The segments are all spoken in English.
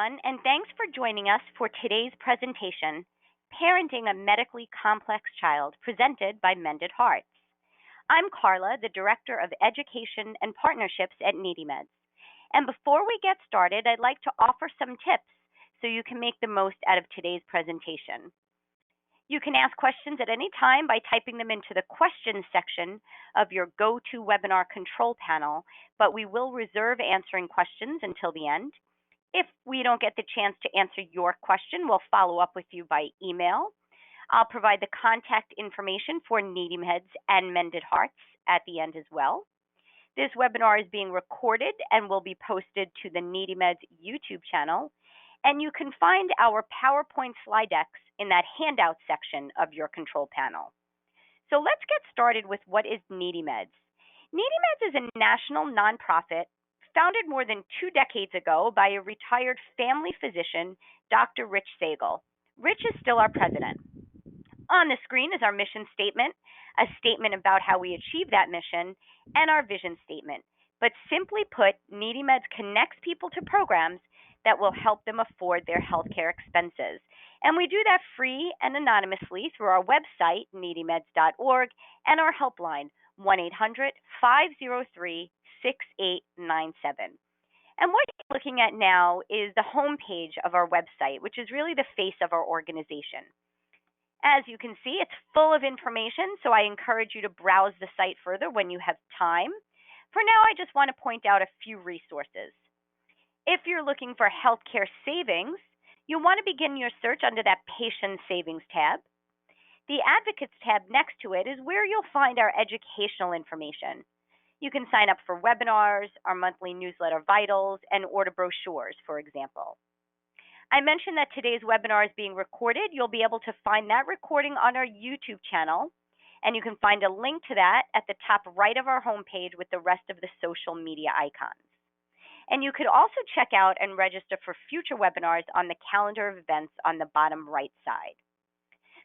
everyone, and thanks for joining us for today's presentation, Parenting a Medically Complex Child, presented by Mended Hearts. I'm Carla, the Director of Education and Partnerships at NeedyMeds. And before we get started, I'd like to offer some tips so you can make the most out of today's presentation. You can ask questions at any time by typing them into the questions section of your GoToWebinar control panel, but we will reserve answering questions until the end. If we don't get the chance to answer your question, we'll follow up with you by email. I'll provide the contact information for NeedyMeds and Mended Hearts at the end as well. This webinar is being recorded and will be posted to the NeedyMeds YouTube channel, and you can find our PowerPoint slide decks in that handout section of your control panel. So let's get started with what is NeedyMeds. NeedyMeds is a national nonprofit founded more than 2 decades ago by a retired family physician, Dr. Rich Sagel. Rich is still our president. On the screen is our mission statement, a statement about how we achieve that mission, and our vision statement. But simply put, NeedyMeds connects people to programs that will help them afford their healthcare expenses. And we do that free and anonymously through our website, needymeds.org, and our helpline, 1-800-503-6897. And what you're looking at now is the homepage of our website, which is really the face of our organization. As you can see, it's full of information, so I encourage you to browse the site further when you have time. For now, I just want to point out a few resources. If you're looking for healthcare savings, you'll want to begin your search under that Patient Savings tab. The Advocates tab next to it is where you'll find our educational information. You can sign up for webinars, our monthly newsletter Vitals, and order brochures, for example. I mentioned that today's webinar is being recorded. You'll be able to find that recording on our YouTube channel, and you can find a link to that at the top right of our homepage with the rest of the social media icons. And you could also check out and register for future webinars on the calendar of events on the bottom right side.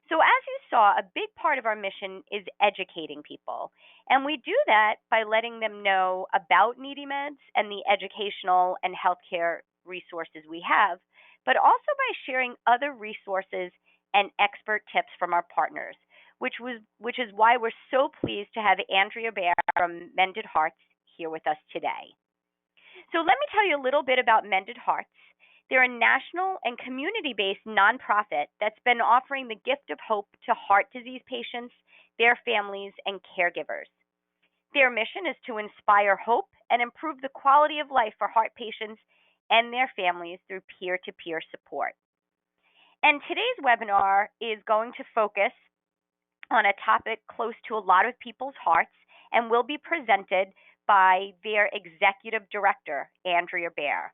So as you saw, a big part of our mission is educating people. And we do that by letting them know about NeedyMeds and the educational and healthcare resources we have, but also by sharing other resources and expert tips from our partners, which is why we're so pleased to have Andrea Baer from Mended Hearts here with us today. So let me tell you a little bit about Mended Hearts. They're a national and community-based nonprofit that's been offering the gift of hope to heart disease patients, their families, and caregivers. Their mission is to inspire hope and improve the quality of life for heart patients and their families through peer-to-peer support. And today's webinar is going to focus on a topic close to a lot of people's hearts and will be presented by their executive director, Andrea Baer.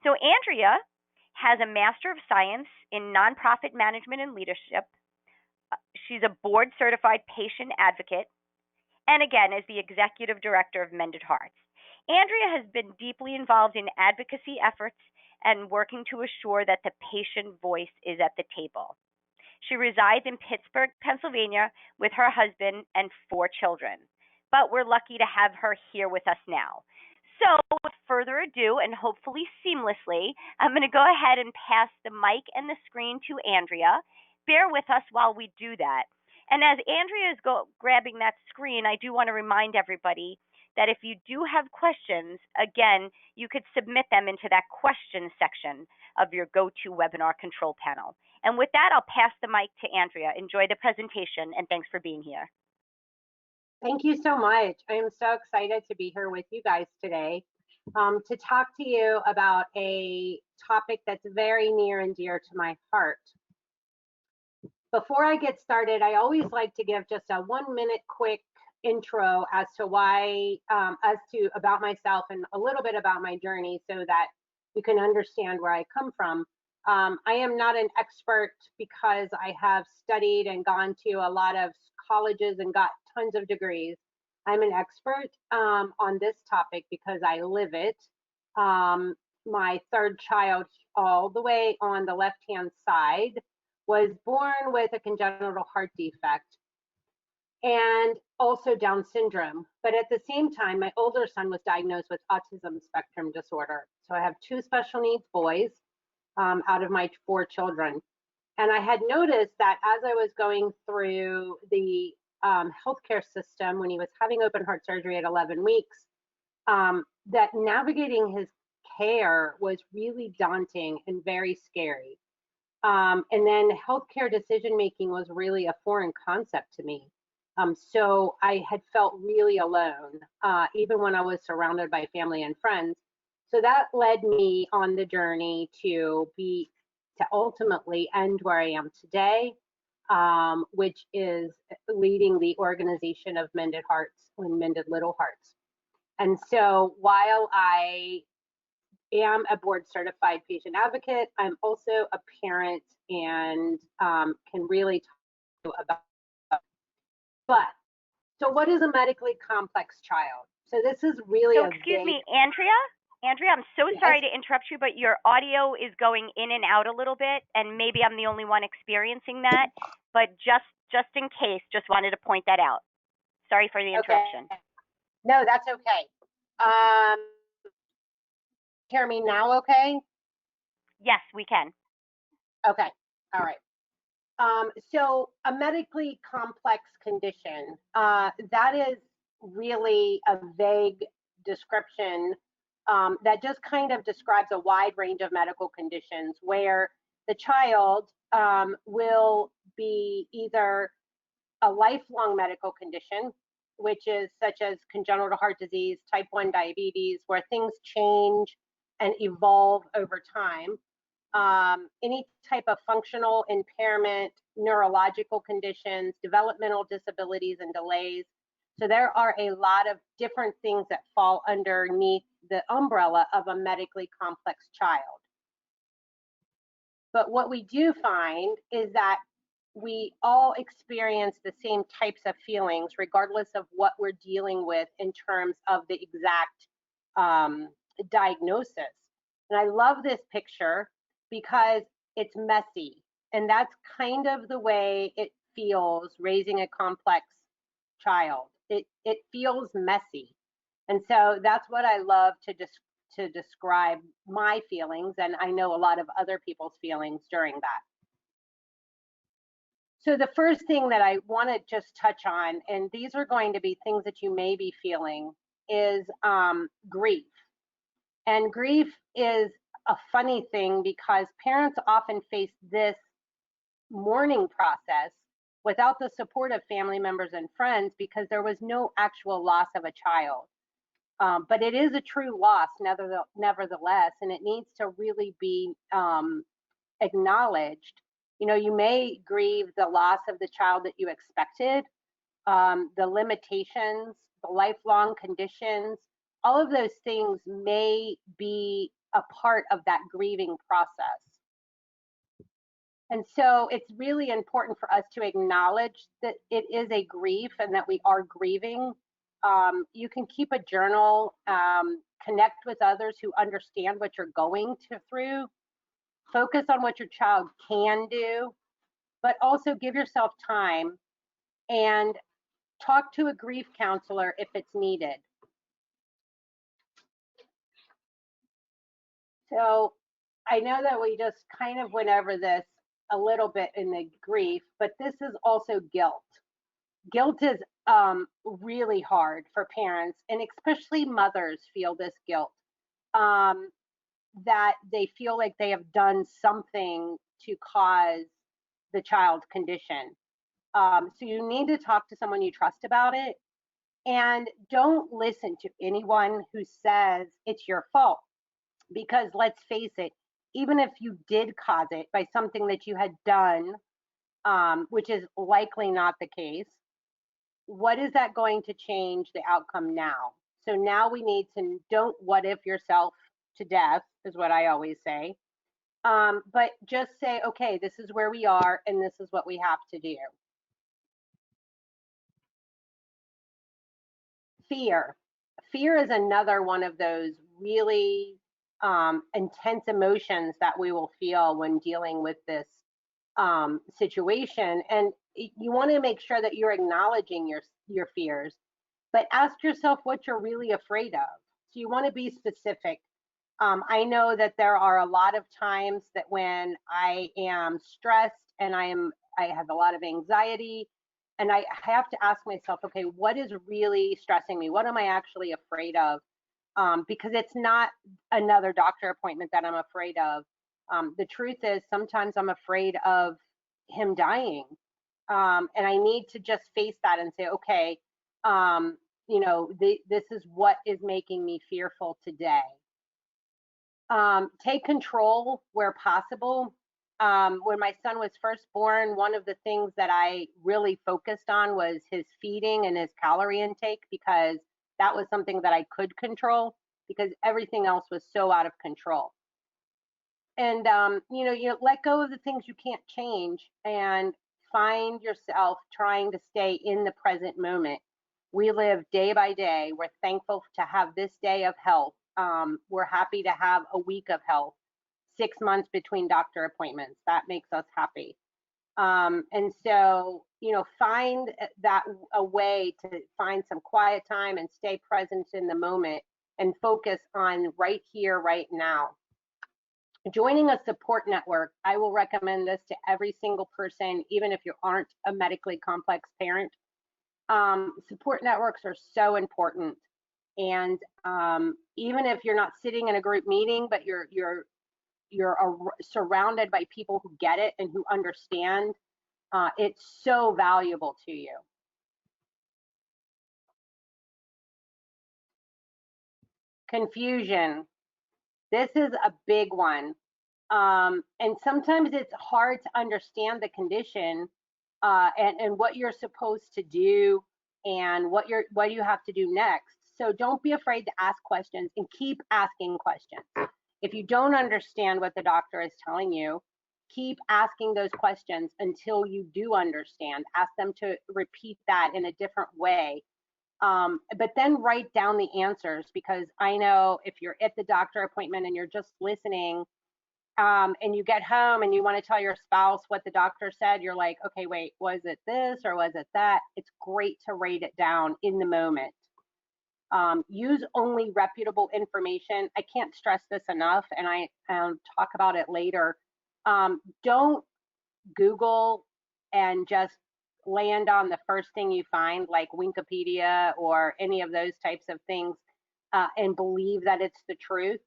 So Andrea has a Master of Science in Nonprofit Management and Leadership. She's a board-certified patient advocate, and again, is the executive director of Mended Hearts. Andrea has been deeply involved in advocacy efforts and working to assure that the patient voice is at the table. She resides in Pittsburgh, Pennsylvania, with her husband and 4 children. But we're lucky to have her here with us now. So with further ado, and hopefully seamlessly, I'm going to go ahead and pass the mic and the screen to Andrea. Bear with us while we do that. And as Andrea is grabbing that screen, I do want to remind everybody that if you do have questions, again, you could submit them into that question section of your GoToWebinar control panel. And with that, I'll pass the mic to Andrea. Enjoy the presentation, and thanks for being here. Thank you so much. I am so excited to be here with you guys today to talk to you about a topic that's very near and dear to my heart. Before I get started, I always like to give just a 1-minute quick intro as to about myself and a little bit about my journey so that you can understand where I come from. I am not an expert because I have studied and gone to a lot of colleges and got tons of degrees. I'm an expert on this topic because I live it. My 3rd child, all the way on the left-hand side, was born with a congenital heart defect and also Down syndrome. But at the same time, my older son was diagnosed with autism spectrum disorder. So I have 2 special needs boys. out of my 4 children. And I had noticed that as I was going through the healthcare system when he was having open heart surgery at 11 weeks, that navigating his care was really daunting and very scary. And then healthcare decision making was really a foreign concept to me. So I had felt really alone, even when I was surrounded by family and friends. So that led me on the journey to ultimately end where I am today, which is leading the organization of Mended Hearts and Mended Little Hearts. And so while I am a board certified patient advocate, I'm also a parent and can really talk about. But so, what is a medically complex child? So this is really So a excuse vague. me, Andrea. Andrea, I'm so Yes. sorry to interrupt you, but your audio is going in and out a little bit, and maybe I'm the only one experiencing that. But just in case, just wanted to point that out. Sorry for the Okay. interruption. No, that's okay. Um, hear me now? Okay. Yes, we can. Okay. All right. So a medically complex condition, that is really a vague description that just kind of describes a wide range of medical conditions where the child will be either a lifelong medical condition, which is such as congenital heart disease, type 1 diabetes, where things change and evolve over time. Any type of functional impairment, neurological conditions, developmental disabilities and delays. So there are a lot of different things that fall underneath the umbrella of a medically complex child. But what we do find is that we all experience the same types of feelings, regardless of what we're dealing with in terms of the exact diagnosis. And I love this picture because it's messy. And that's kind of the way it feels raising a complex child. It feels messy. And so that's what I love to describe my feelings. And I know a lot of other people's feelings during that. So the first thing that I want to just touch on, and these are going to be things that you may be feeling, is grief. And grief is a funny thing because parents often face this mourning process without the support of family members and friends because there was no actual loss of a child. But it is a true loss, nevertheless, and it needs to really be acknowledged. You know, you may grieve the loss of the child that you expected, the limitations, the lifelong conditions, all of those things may be a part of that grieving process. And so it's really important for us to acknowledge that it is a grief and that we are grieving. You can keep a journal, connect with others who understand what you're going through, focus on what your child can do, but also give yourself time and talk to a grief counselor if it's needed. So I know that we just kind of went over this a little bit in the grief, but this is also guilt. Guilt is really hard for parents, and especially mothers feel this guilt, that they feel like they have done something to cause the child's condition. So you need to talk to someone you trust about it, and don't listen to anyone who says it's your fault. Because let's face it, even if you did cause it by something that you had done, which is likely not the case, what is that going to change the outcome now? So now we need to don't what if yourself to death, is what I always say. But just say, okay, this is where we are and this is what we have to do. Fear. Fear is another one of those really intense emotions that we will feel when dealing with this situation. And you want to make sure that you're acknowledging your fears, but ask yourself what you're really afraid of. So you want to be specific. I know that there are a lot of times that when I am stressed and I have a lot of anxiety, and I have to ask myself, okay, what is really stressing me? What am I actually afraid of? Because it's not another doctor appointment that I'm afraid of. The truth is, sometimes I'm afraid of him dying. And I need to just face that and say, okay, this is what is making me fearful today. Take control where possible. When my son was first born, one of the things that I really focused on was his feeding and his calorie intake, because that was something that I could control, because everything else was so out of control. And you let go of the things you can't change and find yourself trying to stay in the present moment. We live day by day. We're thankful to have this day of health. We're happy to have a week of health, 6 months between doctor appointments. That makes us happy. And so, find that a way to find some quiet time and stay present in the moment and focus on right here, right now. Joining a support network, I will recommend this to every single person, even if you aren't a medically complex parent. Support networks are so important. And even if you're not sitting in a group meeting, but you're surrounded by people who get it and who understand, it's so valuable to you. Confusion. This is a big one. And sometimes it's hard to understand the condition and what you're supposed to do and what you have to do next. So don't be afraid to ask questions and keep asking questions. If you don't understand what the doctor is telling you, keep asking those questions until you do understand. Ask them to repeat that in a different way. But then write down the answers, because I know if you're at the doctor appointment and you're just listening, and you get home and you want to tell your spouse what the doctor said, you're like, okay, wait, was it this or was it that? It's great to write it down in the moment. Use only reputable information. I can't stress this enough, and I talk about it later. Don't Google and just land on the first thing you find, like Wikipedia or any of those types of things, and believe that it's the truth.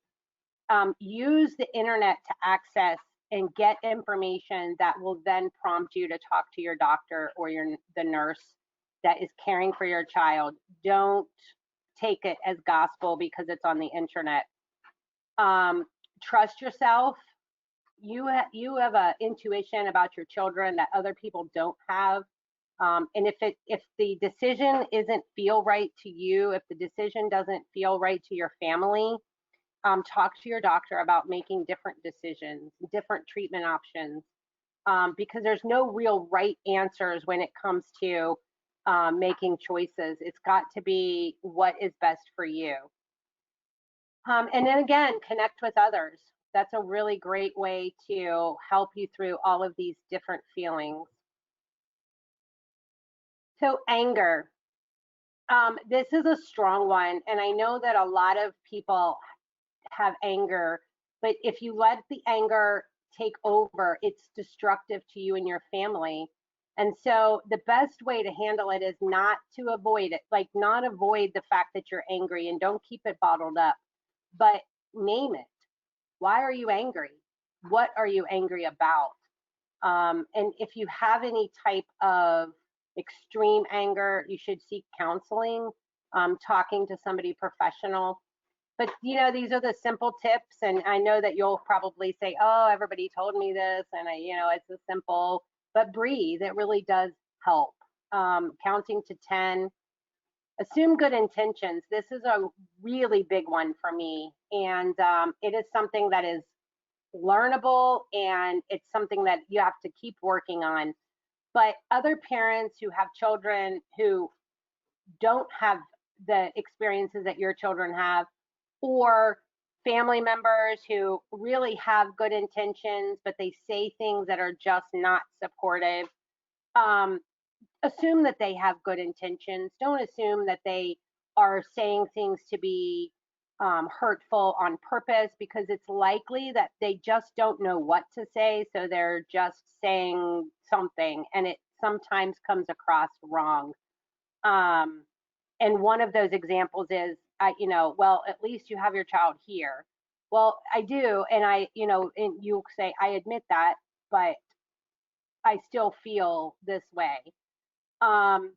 Use the internet to access and get information that will then prompt you to talk to your doctor or the nurse that is caring for your child. Don't take it as gospel because it's on the internet. Trust yourself. You have an intuition about your children that other people don't have. And if the decision isn't feel right to you, if the decision doesn't feel right to your family, talk to your doctor about making different decisions, different treatment options, because there's no real right answers when it comes to making choices. It's got to be what is best for you. And then again, connect with others. That's a really great way to help you through all of these different feelings. So anger. This is a strong one, and I know that a lot of people have anger, but if you let the anger take over, it's destructive to you and your family. And so the best way to handle it is not to avoid it, like not avoid the fact that you're angry and don't keep it bottled up, but name it. Why are you angry? What are you angry about? And if you have any type of extreme anger, you should seek counseling, talking to somebody professional. But these are the simple tips, and I know that you'll probably say, "Oh, everybody told me this," and it's a simple. But breathe. It really does help. Counting to 10. Assume good intentions. This is a really big one for me, and it is something that is learnable, and it's something that you have to keep working on. But other parents who have children who don't have the experiences that your children have, or family members who really have good intentions, but they say things that are just not supportive, assume that they have good intentions. Don't assume that they are saying things to be hurtful on purpose, because it's likely that they just don't know what to say, so they're just saying something, and it sometimes comes across wrong. Um, and one of those examples is, well, at least you have your child here. Well, I do, and and you say, I admit that, but I still feel this way. Um,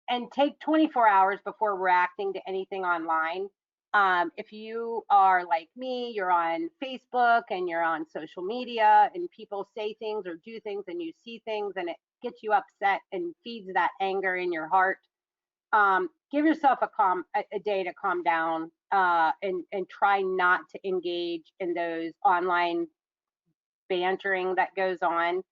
and take 24 hours before reacting to anything online. If you are like me, you're on Facebook and you're on social media, and people say things or do things, and you see things, and it gets you upset and feeds that anger in your heart. Give yourself a day to calm down, and try not to engage in those online bantering that goes on,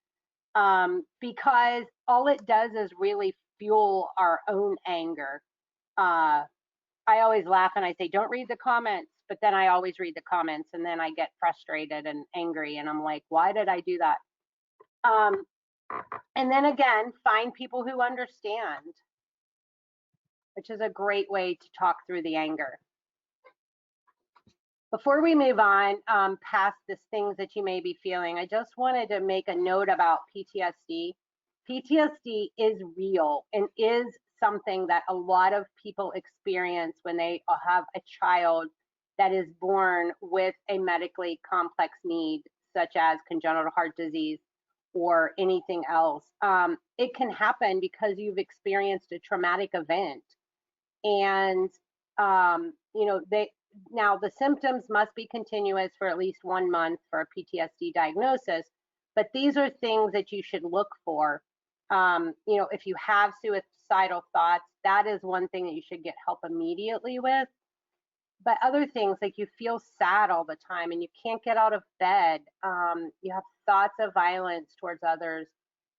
because all it does is really fuel our own anger. Uh, I always laugh and I say, don't read the comments, but then I always read the comments, and then I get frustrated and angry, and I'm like, why did I do that? Um, and then again, find people who understand, which is a great way to talk through the anger. Before we move on past the things that you may be feeling, I just wanted to make a note about PTSD. PTSD is real and is something that a lot of people experience when they have a child that is born with a medically complex need, such as congenital heart disease or anything else. It can happen because you've experienced a traumatic event, and now the symptoms must be continuous for at least 1 month for a PTSD diagnosis, but these are things that you should look for. If you have suicidal thoughts, that is one thing that you should get help immediately with. But other things, like you feel sad all the time and you can't get out of bed, you have thoughts of violence towards others,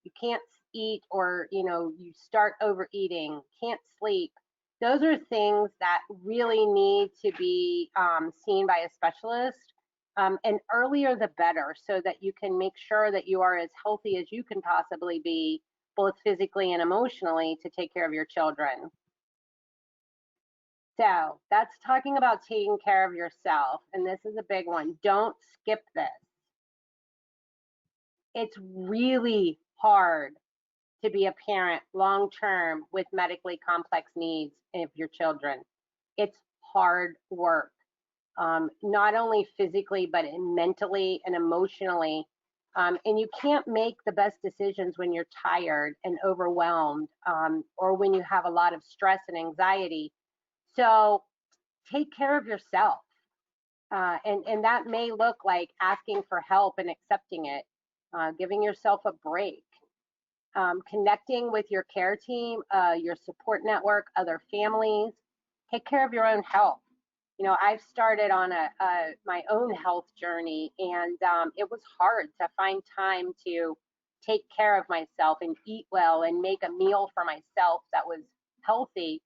you can't eat, or you start overeating, can't sleep. Those are things that really need to be seen by a specialist, and earlier the better, so that you can make sure that you are as healthy as you can possibly be, both physically and emotionally, to take care of your children. So that's talking about taking care of yourself, and this is a big one. Don't skip this. It's really hard to be a parent long term with medically complex needs of your children. It's hard work, not only physically, but mentally and emotionally. And you can't make the best decisions when you're tired and overwhelmed, or when you have a lot of stress and anxiety. So take care of yourself. And that may look like asking for help and accepting it, giving yourself a break, connecting with your care team, your support network, other families. Take care of your own health. I've started on my own health journey, and it was hard to find time to take care of myself and eat well and make a meal for myself that was healthy.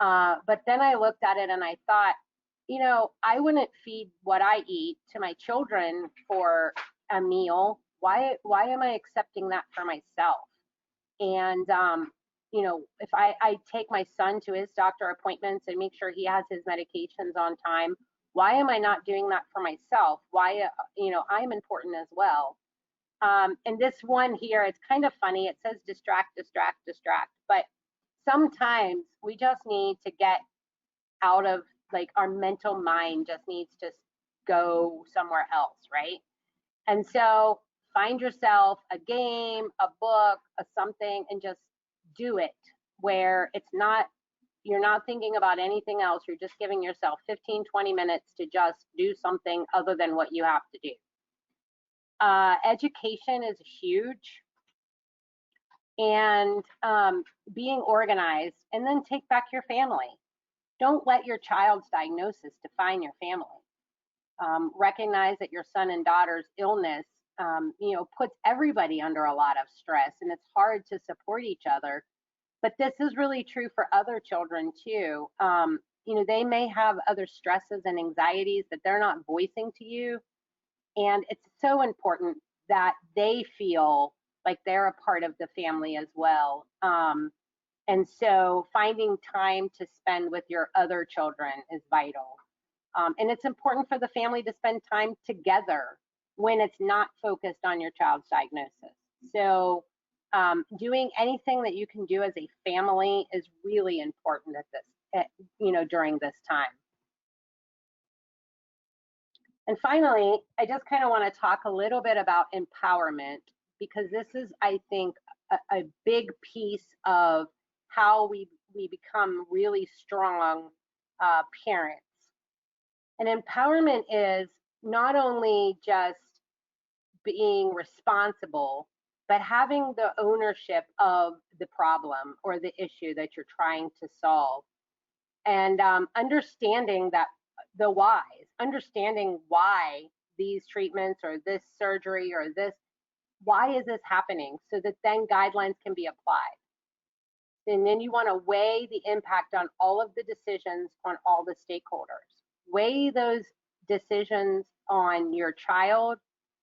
But then I looked at it and I thought, I wouldn't feed what I eat to my children for a meal. Why am I accepting that for myself? And if I take my son to his doctor appointments and make sure he has his medications on time, why am I not doing that for myself? Why, I'm important as well. And this one here, it's kind of funny. It says distract, distract, distract. But sometimes we just need to get out of, like, our mental mind just needs to go somewhere else, right? And so find yourself a game, a book, a something, and just do it, where you're not thinking about anything else. You're just giving yourself 15, 20 minutes to just do something other than what you have to do. Education is huge, and being organized, and then take back your family. Don't let your child's diagnosis define your family. Recognize that your son and daughter's illness, puts everybody under a lot of stress, and it's hard to support each other. But this is really true for other children too. They may have other stresses and anxieties that they're not voicing to you. And it's so important that they feel like they're a part of the family as well. And so finding time to spend with your other children is vital. And it's important for the family to spend time together when it's not focused on your child's diagnosis. So doing anything that you can do as a family is really important during this time. And finally, I just kind of want to talk a little bit about empowerment, because this is, I think, a big piece of how we become really strong parents. And empowerment is not only just being responsible, but having the ownership of the problem or the issue that you're trying to solve. And understanding that the whys, understanding why these treatments or this surgery or this, why is this happening, so that then guidelines can be applied. And then you want to weigh the impact on all of the decisions on all the stakeholders. Weigh those decisions on your child,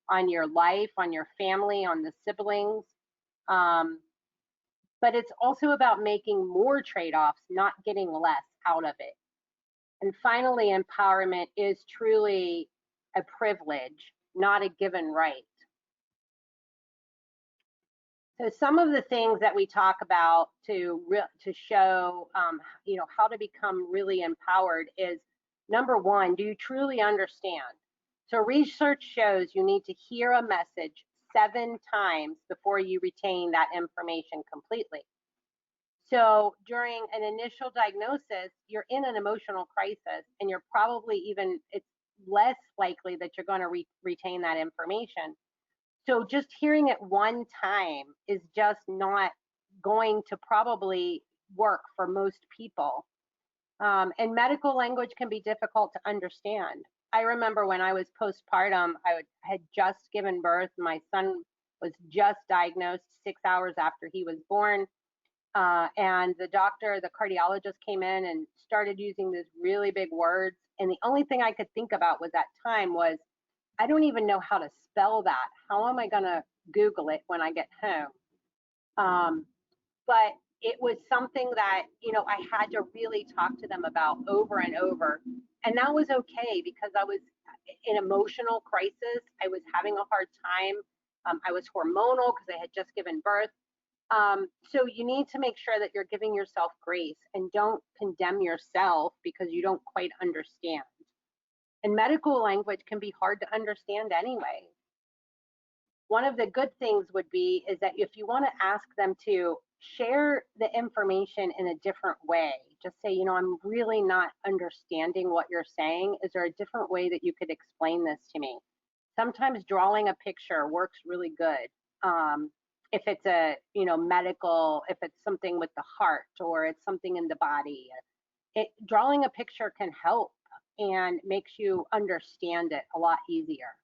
on your life, on your family, on the siblings. But it's also about making more trade-offs, not getting less out of it. And finally, empowerment is truly a privilege, not a given right. So some of the things that we talk about to show, how to become really empowered is, number one, do you truly understand? So research shows you need to hear a message 7 times before you retain that information completely. So during an initial diagnosis, you're in an emotional crisis, and you're probably it's less likely that you're going to retain that information. So just hearing it one time is just not going to probably work for most people. And medical language can be difficult to understand. I remember when I was postpartum, I had just given birth. My son was just diagnosed 6 hours after he was born. And the cardiologist came in and started using these really big words. And the only thing I could think about was that time was, I don't even know how to spell that. How am I going to Google it when I get home? But it was something that, I had to really talk to them about over and over. And that was okay, because I was in emotional crisis. I was having a hard time. I was hormonal because I had just given birth. So you need to make sure that you're giving yourself grace and don't condemn yourself because you don't quite understand. And medical language can be hard to understand anyway. One of the good things would be is that if you want to ask them to share the information in a different way, just say, I'm really not understanding what you're saying. Is there a different way that you could explain this to me? Sometimes drawing a picture works really good. If it's a, medical, if it's something with the heart or it's something in the body, drawing a picture can help and makes you understand it a lot easier.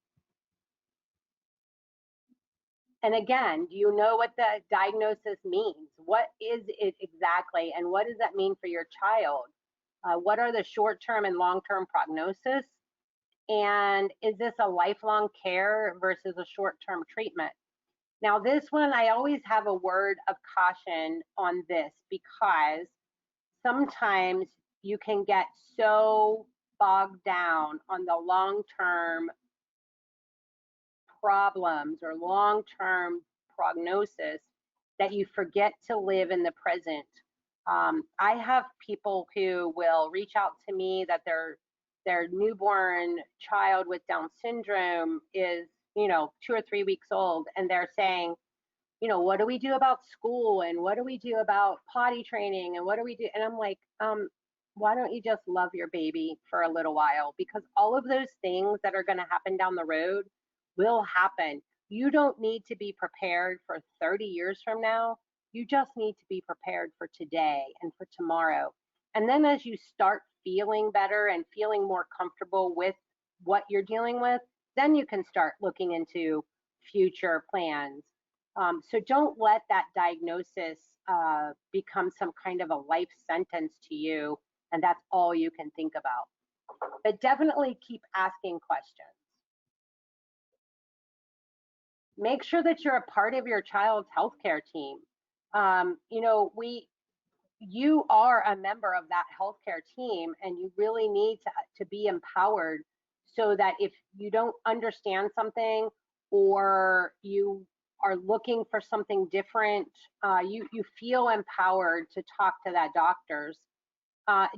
And again, do you know what the diagnosis means? What is it exactly, and what does that mean for your child? What are the short-term and long-term prognosis? And is this a lifelong care versus a short-term treatment? Now, this one, I always have a word of caution on this, because sometimes you can get so bogged down on the long-term problems or long-term prognosis that you forget to live in the present. I have people who will reach out to me that their newborn child with Down syndrome is 2 or 3 weeks old, and they're saying, what do we do about school, and what do we do about potty training, and what do we do? And I'm like, why don't you just love your baby for a little while? Because all of those things that are going to happen down the road will happen. You don't need to be prepared for 30 years from now. You just need to be prepared for today and for tomorrow. And then as you start feeling better and feeling more comfortable with what you're dealing with, then you can start looking into future plans. So don't let that diagnosis become some kind of a life sentence to you, and that's all you can think about. But definitely keep asking questions. Make sure that you're a part of your child's healthcare team. you are a member of that healthcare team, and you really need to be empowered so that if you don't understand something or you are looking for something different, you feel empowered to talk to that doctors.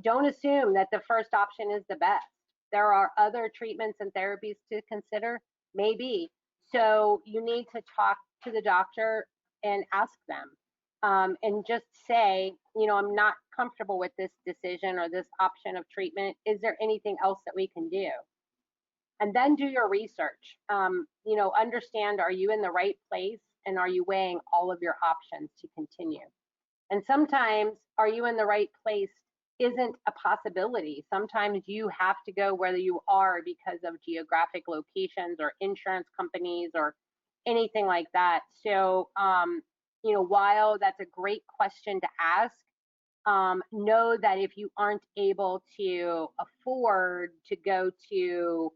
Don't assume that the first option is the best. There are other treatments and therapies to consider, maybe. So you need to talk to the doctor and ask them, and just say, I'm not comfortable with this decision or this option of treatment. Is there anything else that we can do? And then do your research. Understand, are you in the right place, and are you weighing all of your options to continue? And sometimes, are you in the right place isn't a possibility. Sometimes you have to go where you are because of geographic locations or insurance companies or anything like that. So, while that's a great question to ask, know that if you aren't able to afford to go to,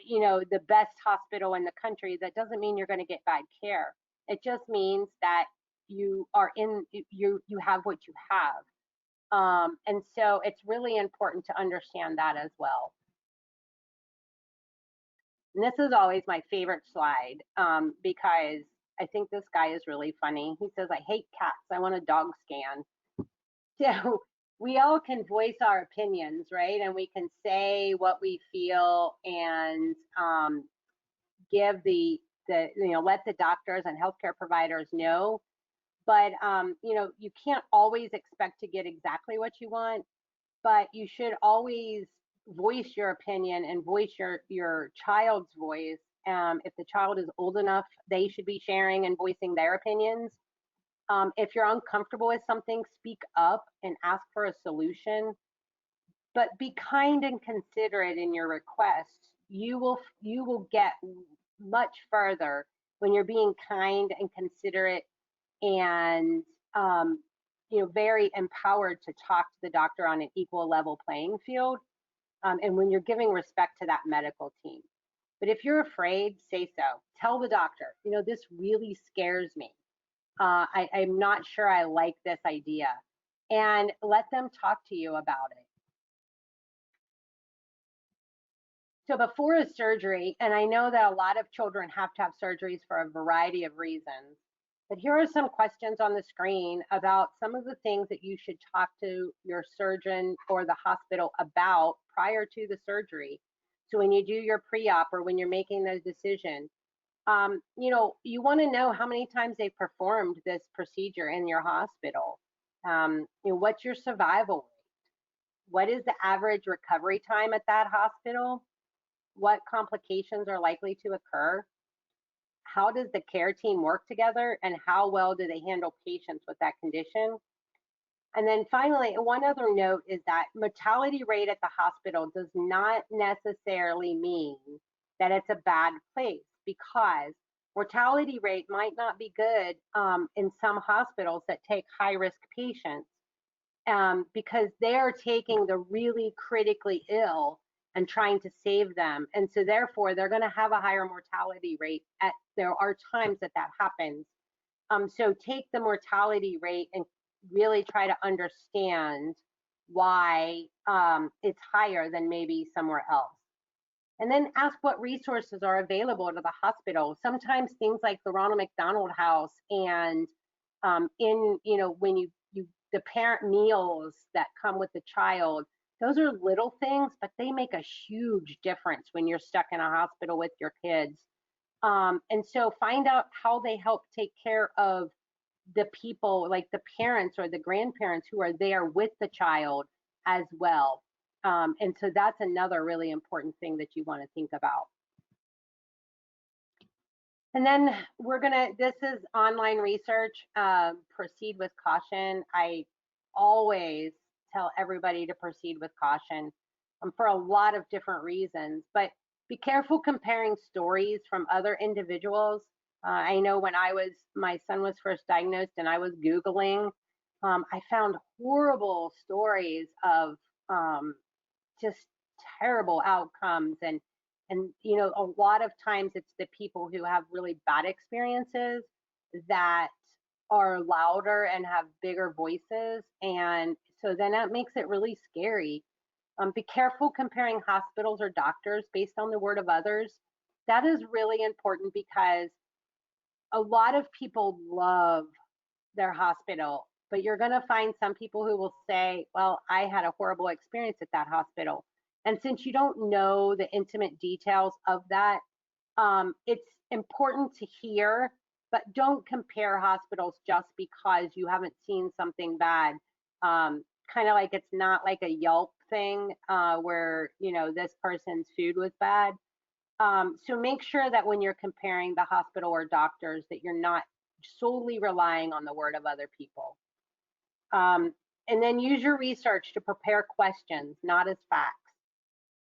the best hospital in the country, that doesn't mean you're going to get bad care. It just means that you are you have what you have. And so it's really important to understand that as well. And this is always my favorite slide, because I think this guy is really funny. He says, I hate cats. I want a dog scan. So we all can voice our opinions, right? And we can say what we feel and give let the doctors and healthcare providers know. But, you can't always expect to get exactly what you want, but you should always voice your opinion and voice your child's voice. If the child is old enough, they should be sharing and voicing their opinions. If you're uncomfortable with something, speak up and ask for a solution, but be kind and considerate in your requests. You will get much further when you're being kind and considerate and very empowered to talk to the doctor on an equal level playing field, and when you're giving respect to that medical team. But if you're afraid, say so. Tell the doctor, this really scares me. I'm not sure I like this idea. And let them talk to you about it. So before a surgery, and I know that a lot of children have to have surgeries for a variety of reasons, but here are some questions on the screen about some of the things that you should talk to your surgeon or the hospital about prior to the surgery. So when you do your pre-op or when you're making the decision, you want to know how many times they've performed this procedure in your hospital. What's your survival rate? What is the average recovery time at that hospital? What complications are likely to occur? How does the care team work together, and how well do they handle patients with that condition? And then finally, one other note is that mortality rate at the hospital does not necessarily mean that it's a bad place, because mortality rate might not be good in some hospitals that take high risk patients, because they are taking the really critically ill and trying to save them. And so therefore, they're going to have a higher mortality rate. There are times that happens. So take the mortality rate and really try to understand why it's higher than maybe somewhere else. And then ask what resources are available to the hospital. Sometimes things like the Ronald McDonald House and when the parent meals that come with the child, those are little things, but they make a huge difference when you're stuck in a hospital with your kids. And so find out how they help take care of the people, like the parents or the grandparents who are there with the child as well. And so that's another really important thing that you want to think about. And then this is online research, proceed with caution. I always tell everybody to proceed with caution for a lot of different reasons, but be careful comparing stories from other individuals. I know when my son was first diagnosed and I was Googling, I found horrible stories of just terrible outcomes, and a lot of times it's the people who have really bad experiences that are louder and have bigger voices. And so then that makes it really scary. Be careful comparing hospitals or doctors based on the word of others. That is really important because a lot of people love their hospital, but you're going to find some people who will say, well, I had a horrible experience at that hospital. And since you don't know the intimate details of that, it's important to hear, but don't compare hospitals just because you haven't seen something bad. Kind of like it's not like a Yelp thing where, you know, this person's food was bad. So make sure that when you're comparing the hospital or doctors that you're not solely relying on the word of other people. Um, and then use your research to prepare questions, not as facts.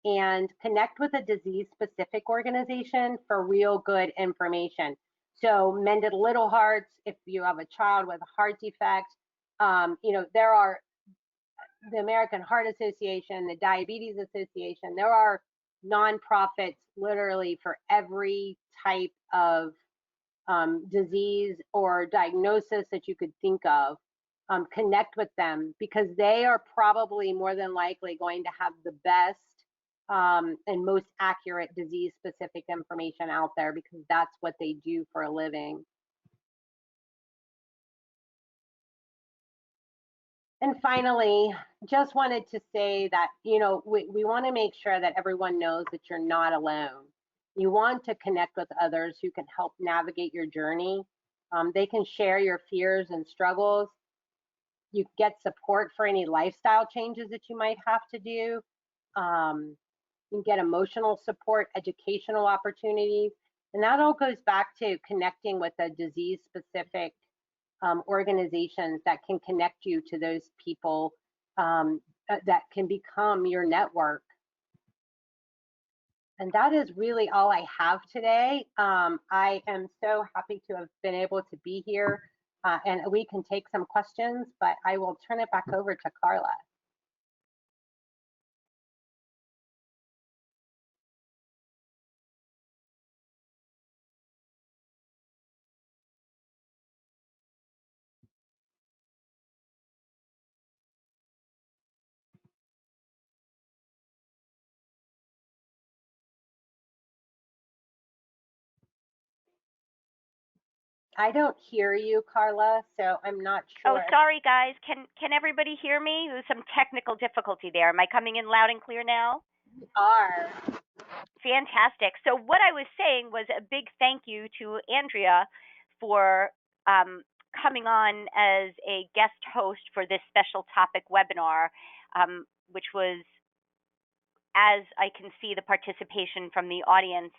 And connect with a disease specific organization for real good information. So Mended Little Hearts, if you have a child with a heart defect, you know, there are the American Heart Association, the Diabetes Association, there are nonprofits literally for every type of disease or diagnosis that you could think of. Connect with them because they are probably more than likely going to have the best and most accurate disease specific information out there because that's what they do for a living. And finally, just wanted to say that, you know, we want to make sure that everyone knows that you're not alone. You want to connect with others who can help navigate your journey. They can share your fears and struggles. You get support for any lifestyle changes that you might have to do. Um, you can get emotional support, educational opportunities. And that all goes back to connecting with a disease specific organizations that can connect you to those people that can become your network. And that is really all I have today. I am so happy to have been able to be here and we can take some questions, but I will turn it back over to Carla. I don't hear you, Carla, so I'm not Oh, sure. sorry guys. Can everybody hear me? There's some technical difficulty there. Am I coming in loud and clear now? You are. Fantastic. So what I was saying was a big thank you to Andrea for coming on as a guest host for this special topic webinar, which was, as I can see the participation from the audience,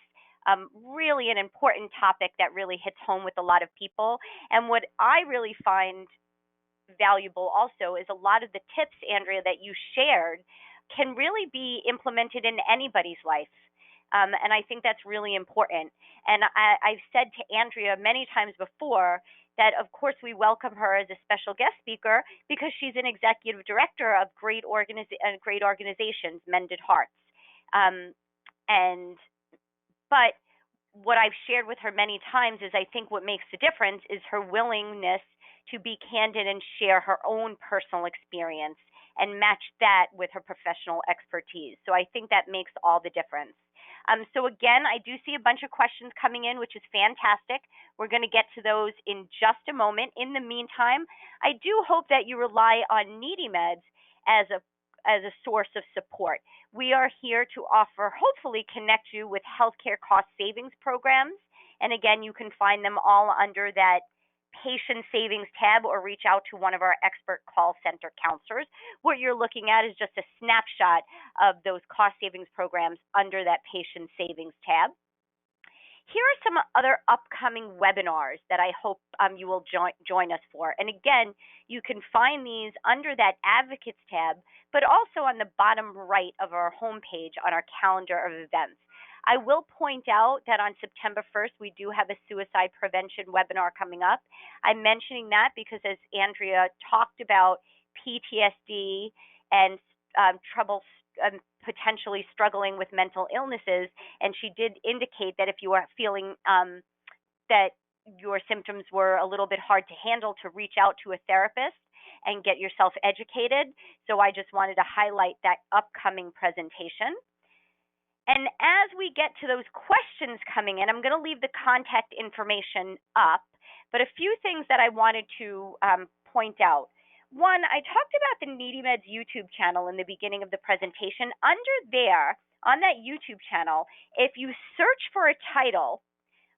really an important topic that really hits home with a lot of people. And what I really find valuable also is a lot of the tips, Andrea, that you shared can really be implemented in anybody's life. And I think that's really important. And I've said to Andrea many times before that, of course, we welcome her as a special guest speaker because she's an executive director of great organizations, Mended Hearts. Um, and but what I've shared with her many times is I think what makes the difference is her willingness to be candid and share her own personal experience and match that with her professional expertise. So I think that makes all the difference. So again, I do see a bunch of questions coming in, which is fantastic. We're going to get to those in just a moment. In the meantime, I do hope that you rely on NeedyMeds as a source of support. We are here to offer, hopefully connect you with healthcare cost savings programs. And again, you can find them all under that patient savings tab or reach out to one of our expert call center counselors. What you're looking at is just a snapshot of those cost savings programs under that patient savings tab. Here are some other upcoming webinars that I hope you will join us for. And again, you can find these under that Advocates tab, but also on the bottom right of our homepage on our calendar of events. I will point out that on September 1st, we do have a suicide prevention webinar coming up. I'm mentioning that because as Andrea talked about PTSD and trouble potentially struggling with mental illnesses, and she did indicate that if you are feeling that your symptoms were a little bit hard to handle, to reach out to a therapist and get yourself educated. So I just wanted to highlight that upcoming presentation. And as we get to those questions coming in, I'm going to leave the contact information up, but a few things that I wanted to point out. One, I talked about the NeedyMeds YouTube channel in the beginning of the presentation. Under there, on that YouTube channel, if you search for a title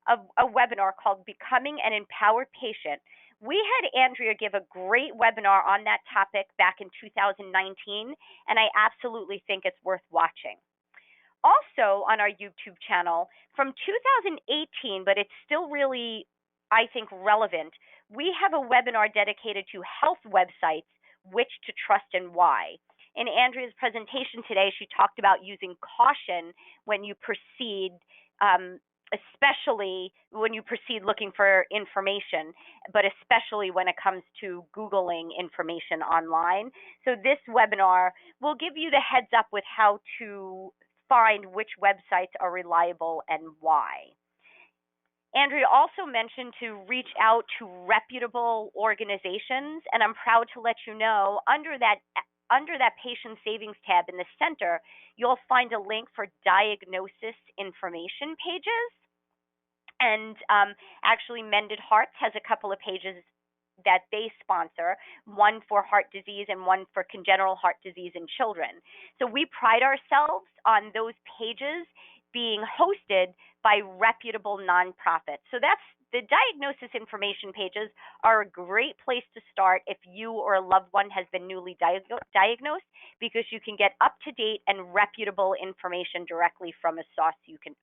of a webinar called Becoming an Empowered Patient, we had Andrea give a great webinar on that topic back in 2019, and I absolutely think it's worth watching. Also on our YouTube channel from 2018, but it's still really, I think, relevant, we have a webinar dedicated to health websites, which to trust and why. In Andrea's presentation today, she talked about using caution when you proceed, especially when you proceed looking for information, but especially when it comes to Googling information online. So this webinar will give you the heads up with how to find which websites are reliable and why. Andrea also mentioned to reach out to reputable organizations, and I'm proud to let you know under that patient savings tab in the center, you'll find a link for diagnosis information pages. And actually, Mended Hearts has a couple of pages that they sponsor, one for heart disease and one for congenital heart disease in children. So we pride ourselves on those pages being hosted by reputable nonprofits. So that's the diagnosis information pages are a great place to start if you or a loved one has been newly diagnosed, because you can get up-to-date and reputable information directly from a source you can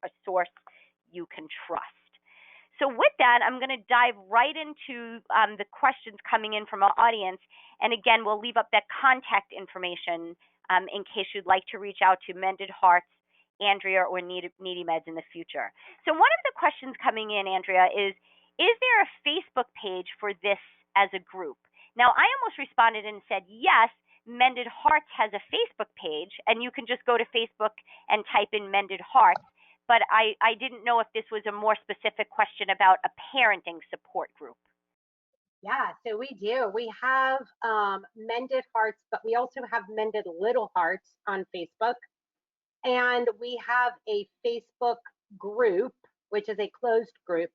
trust. So with that, I'm going to dive right into the questions coming in from our audience. And again, we'll leave up that contact information in case you'd like to reach out to Mended Hearts, Andrea, or NeedyMeds in the future. So one of the questions coming in, Andrea, is there a Facebook page for this as a group? Now, I almost responded and said, yes, Mended Hearts has a Facebook page, and you can just go to Facebook and type in Mended Hearts. But I didn't know if this was a more specific question about a parenting support group. Yeah, so we do. We have Mended Hearts, but we also have Mended Little Hearts on Facebook. And we have a Facebook group, which is a closed group,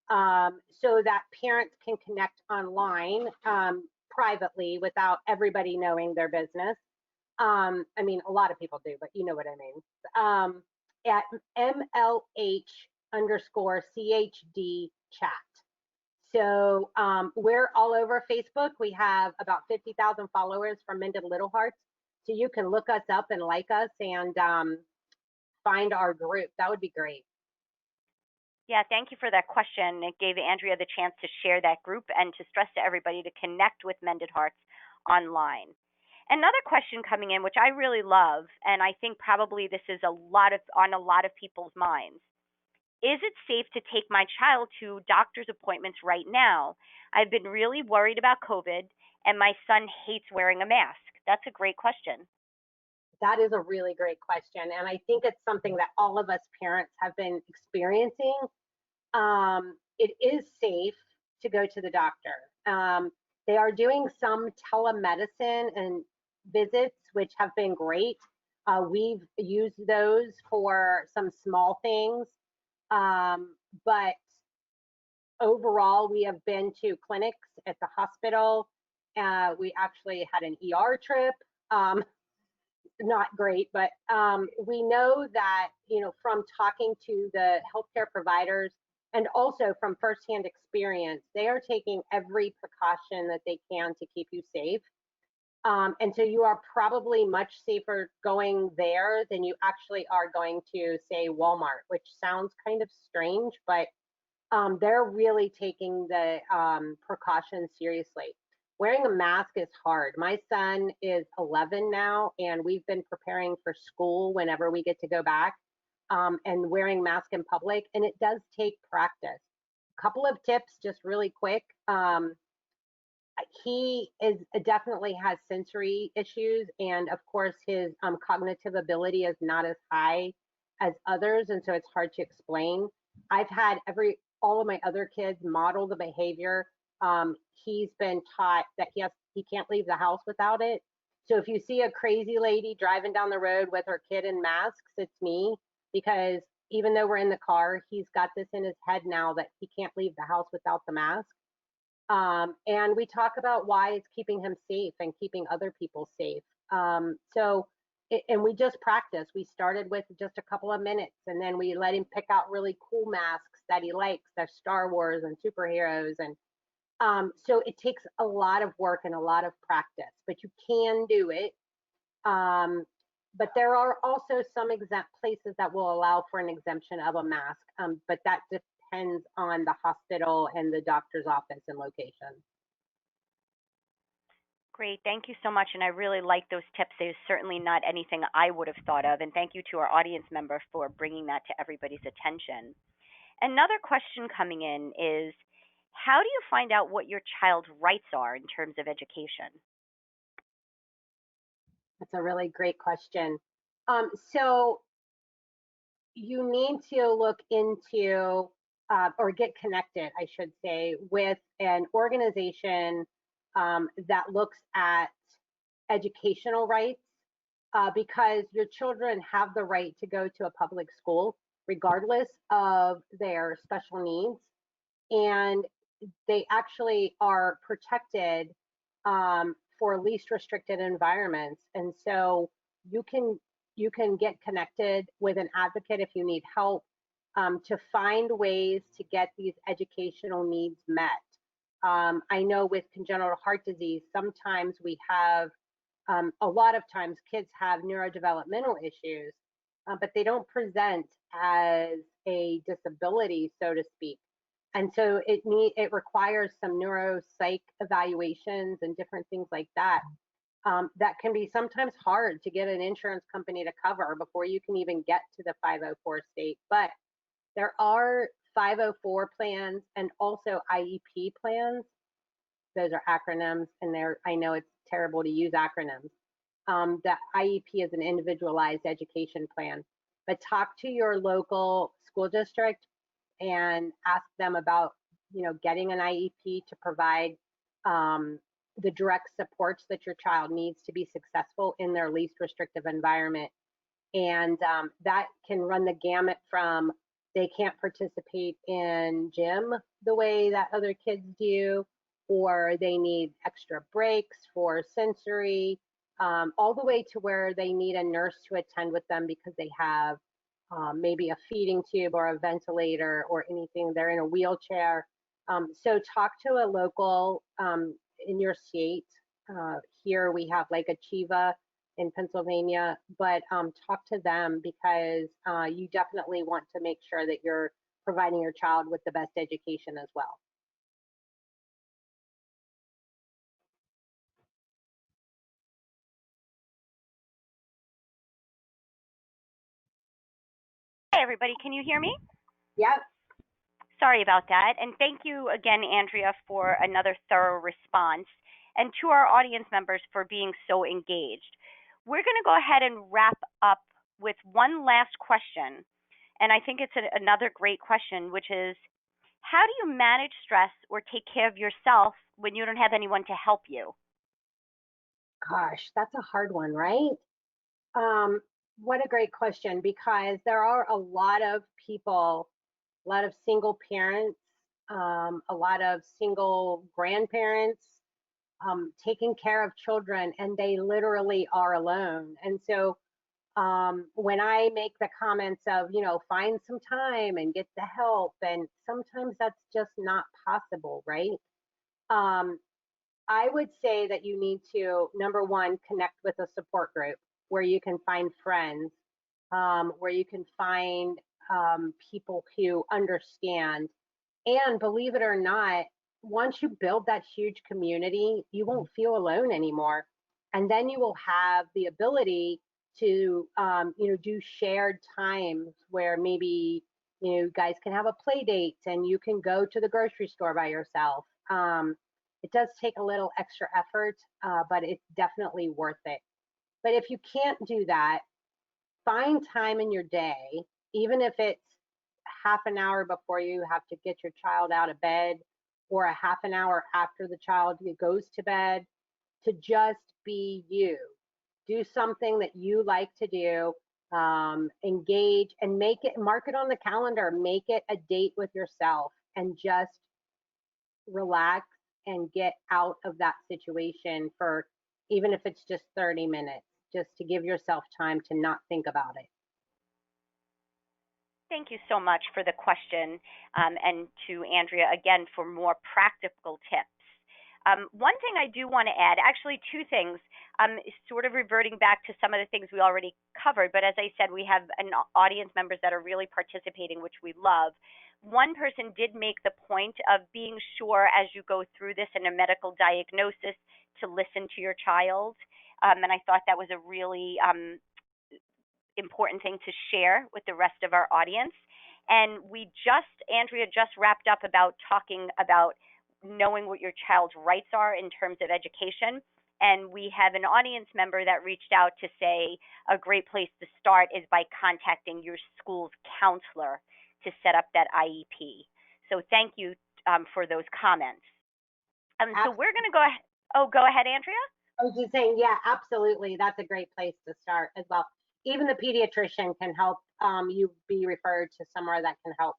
so that parents can connect online privately without everybody knowing their business. I mean, a lot of people do, but you know what I mean. At MLH_CHD chat. So we're all over Facebook. We have about 50,000 followers from Mended Little Hearts. So you can look us up and like us and find our group. That would be great. Yeah, thank you for that question. It gave Andrea the chance to share that group and to stress to everybody to connect with Mended Hearts online. Another question coming in, which I really love, and I think probably this is on a lot of people's minds. Is it safe to take my child to doctor's appointments right now? I've been really worried about COVID, and my son hates wearing a mask. That's a great question. That is a really great question. And I think it's something that all of us parents have been experiencing. It is safe to go to the doctor. They are doing some telemedicine and visits, which have been great. We've used those for some small things. But overall, we have been to clinics at the hospital. We actually had an ER trip. Not great, but we know that, from talking to the healthcare providers and also from firsthand experience, they are taking every precaution that they can to keep you safe. And so you are probably much safer going there than you actually are going to, say, Walmart, which sounds kind of strange, but they're really taking the precautions seriously. Wearing a mask is hard. My son is 11 now, and we've been preparing for school whenever we get to go back, and wearing masks in public, and it does take practice. A couple of tips, just really quick. He definitely has sensory issues, and of course his cognitive ability is not as high as others, and so it's hard to explain. I've had all of my other kids model the behavior. He's been taught that he can't leave the house without it. So if you see a crazy lady driving down the road with her kid in masks, it's me, because even though we're in the car, he's got this in his head now that he can't leave the house without the mask. And we talk about why it's keeping him safe and keeping other people safe. And we just practice. We started with just a couple of minutes, and then we let him pick out really cool masks that he likes. They're Star Wars and superheroes. And so it takes a lot of work and a lot of practice, but you can do it. But there are also some exempt places that will allow for an exemption of a mask, but that depends on the hospital and the doctor's office and location. Great. Thank you so much. And I really like those tips. There's certainly not anything I would have thought of. And thank you to our audience member for bringing that to everybody's attention. Another question coming in is, how do you find out what your child's rights are in terms of education? That's a really great question. So you need to look into or get connected, I should say, with an organization that looks at educational rights, because your children have the right to go to a public school regardless of their special needs. And they actually are protected for least restricted environments. And so you can get connected with an advocate if you need help to find ways to get these educational needs met. I know with congenital heart disease, sometimes we have, a lot of times kids have neurodevelopmental issues, but they don't present as a disability, so to speak. And so it requires some neuropsych evaluations and different things like that. That can be sometimes hard to get an insurance company to cover before you can even get to the 504 state. But there are 504 plans and also IEP plans. Those are acronyms, and I know it's terrible to use acronyms. The IEP is an individualized education plan. But talk to your local school district and ask them about, getting an IEP to provide the direct supports that your child needs to be successful in their least restrictive environment. And that can run the gamut from they can't participate in gym the way that other kids do, or they need extra breaks for sensory, all the way to where they need a nurse to attend with them because they have maybe a feeding tube or a ventilator or anything. They're in a wheelchair. So talk to a local in your state. Here we have Lake Achieva in Pennsylvania, but talk to them because you definitely want to make sure that you're providing your child with the best education as well. Hi, everybody. Can you hear me? Yep. Sorry about that. And thank you again, Andrea, for another thorough response, and to our audience members for being so engaged. We're going to go ahead and wrap up with one last question. And I think it's another great question, which is, how do you manage stress or take care of yourself when you don't have anyone to help you? Gosh, that's a hard one, right? What a great question, because there are a lot of people, a lot of single parents, a lot of single grandparents taking care of children, and they literally are alone. And so when I make the comments of, find some time and get the help, and sometimes that's just not possible, right? I would say that you need to, number one, connect with a support group where you can find friends, where you can find people who understand. And believe it or not, once you build that huge community, you won't feel alone anymore. And then you will have the ability to, do shared times where maybe, you guys can have a play date and you can go to the grocery store by yourself. It does take a little extra effort, but it's definitely worth it. But if you can't do that, find time in your day, even if it's half an hour before you have to get your child out of bed, or a half an hour after the child goes to bed, to just be you. Do something that you like to do, engage, and make it, mark it on the calendar, make it a date with yourself, and just relax and get out of that situation for, even if it's just 30 minutes, just to give yourself time to not think about it. Thank you so much for the question, and to Andrea again for more practical tips. One thing I do want to add, actually two things, sort of reverting back to some of the things we already covered, but as I said, we have an audience members that are really participating, which we love. One person did make the point of being sure as you go through this in a medical diagnosis to listen to your child. And I thought that was a really important thing to share with the rest of our audience. And Andrea just wrapped up about talking about knowing what your child's rights are in terms of education. And we have an audience member that reached out to say a great place to start is by contacting your school's counselor to set up that IEP. So thank you for those comments. So we're going to go ahead. Oh, go ahead, Andrea. I was just saying, yeah, absolutely. That's a great place to start as well. Even the pediatrician can help you be referred to somewhere that can help.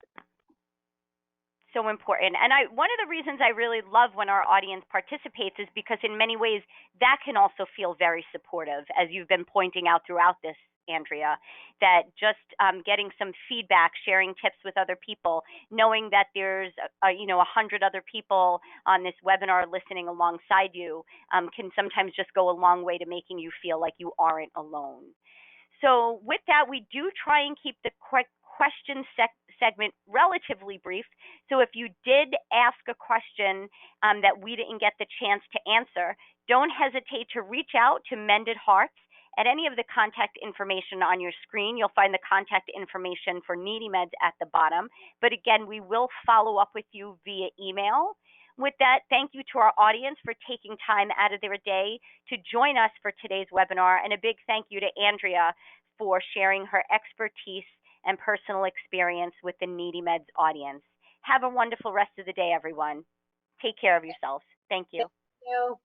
So important. And one of the reasons I really love when our audience participates is because in many ways that can also feel very supportive, as you've been pointing out throughout this, Andrea, that just getting some feedback, sharing tips with other people, knowing that there's 100 other people on this webinar listening alongside you can sometimes just go a long way to making you feel like you aren't alone. So with that, we do try and keep the question segment relatively brief. So if you did ask a question that we didn't get the chance to answer, don't hesitate to reach out to Mended Hearts at any of the contact information on your screen. You'll find the contact information for NeedyMeds at the bottom. But again, we will follow up with you via email. With that, thank you to our audience for taking time out of their day to join us for today's webinar. And a big thank you to Andrea for sharing her expertise and personal experience with the NeedyMeds audience. Have a wonderful rest of the day, everyone. Take care of yourselves. Thank you. Thank you.